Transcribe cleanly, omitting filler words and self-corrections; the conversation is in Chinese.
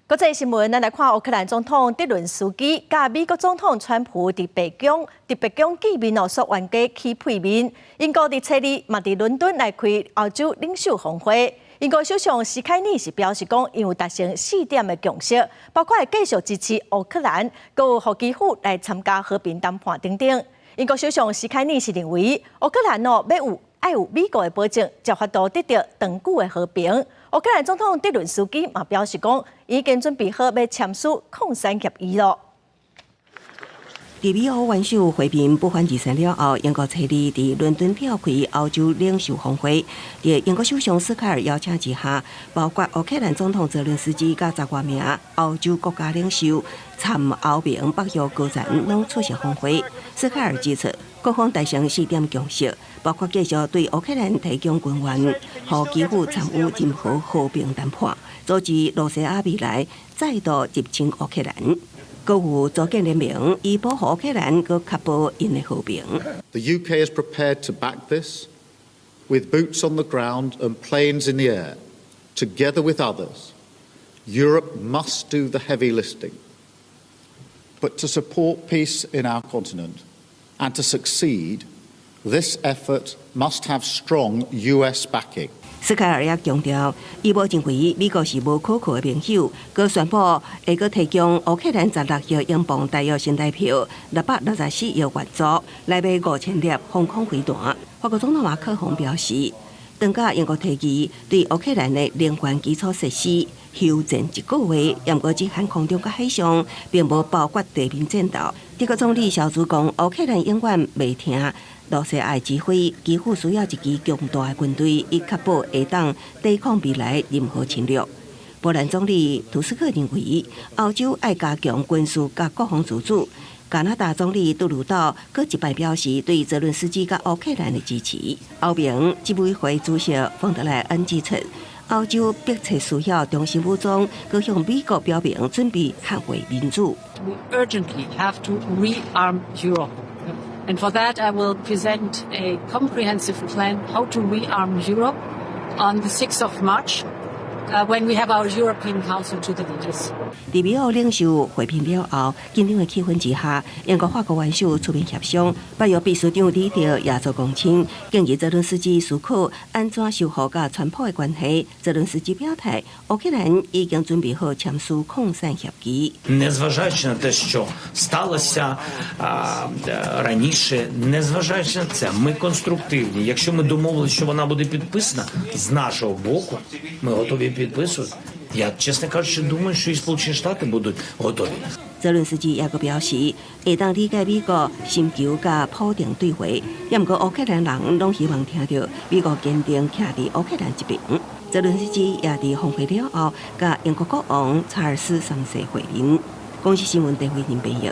国际新闻，咱来看乌克兰总统泽伦斯基甲美国总统川普伫白宫见面所冤家起会面。英国伫初二嘛伫伦敦来开欧洲领袖峰会。英国首相斯凯尼是表示讲，因有达成4点的共识，包括继续支持乌克兰，佮有互基辅来参加和平谈判等等。英国首相斯凯尼是认为，乌克兰要有美国的保证，才法度得到长久的和平。乌克兰总统泽伦斯基嘛表示讲，已经准备好要签署扩散协议了。伫美欧元首会面不欢而散了后，英国初二伫伦敦召开欧洲领袖峰会。伫英国首相斯凯尔邀请之下，包括乌克兰总统泽伦斯基甲10多名欧洲国家领袖参欧盟北约高层拢出席峰会。斯凯尔指出，各方达成4点共识，包括继续对乌克兰提供军援，互基辅参与任何和平谈判，阻止罗西亚未来再度入侵乌克兰。各有组建联盟，以保护乌克兰，佮确保因的和平。The UK is prepared to back this, with boots on the ground and planes in the air, together with others. Europe must do the heavy lifting. But to support peace in our continent and to succeed, this effort must have strong US backing. 斯凯尔也强调，伊无认为美国是无可靠的盟友，佮宣布会佮提供乌克兰16亿英镑大约新台票664亿援助，来买5000粒防空飞弹。法国总统马克龙表示，当甲英国提议对乌克兰的能源基础设施休战1个月，不过只限空中佮海上，并无包括地面战斗。德国总理肖兹讲，乌克兰永远袂听罗西亚指挥，几乎需要一支强大的军队，以确保会当抵抗未来任何侵略。波兰总理图斯克认为，欧洲要加强军事甲国防自主。加拿大总理杜鲁道佮一摆表示对泽伦斯基甲乌克兰的支持。欧盟执委会主席冯德莱恩指出，欧洲迫切需要中心武装，佮向美国表明准备捍卫民主。We urgently have to rearm Europe. And for that, I will present a comprehensive plan how to rearm Europe on the 6th of March when we have our European Council to the leaders. 伫美欧领袖会面了后，紧张的气氛之下，英国、法国元首出面协商。北约秘书长李特也做公称，建议泽伦斯基思考安怎修复甲川普的关系。泽伦斯基表态，乌克兰已经准备好签署扩散协议。Незважаючи на те, що сталося раніше, незважаючи на це, ми конструктивні. Якщо ми домовилися, що вона буде підписана з нашого боку, ми готові підписувати. Я, чесно кажучи, думаю, що і Сполучені Штати будуть готові. 泽伦斯基也个表示，会当理解美国寻求甲普丁对话，也毋过乌克兰人拢希望听到美国坚定徛伫乌克兰一边。泽伦斯基也伫峰会了后，甲英国国王查尔斯3世会面。公司新闻陈慧欣编译。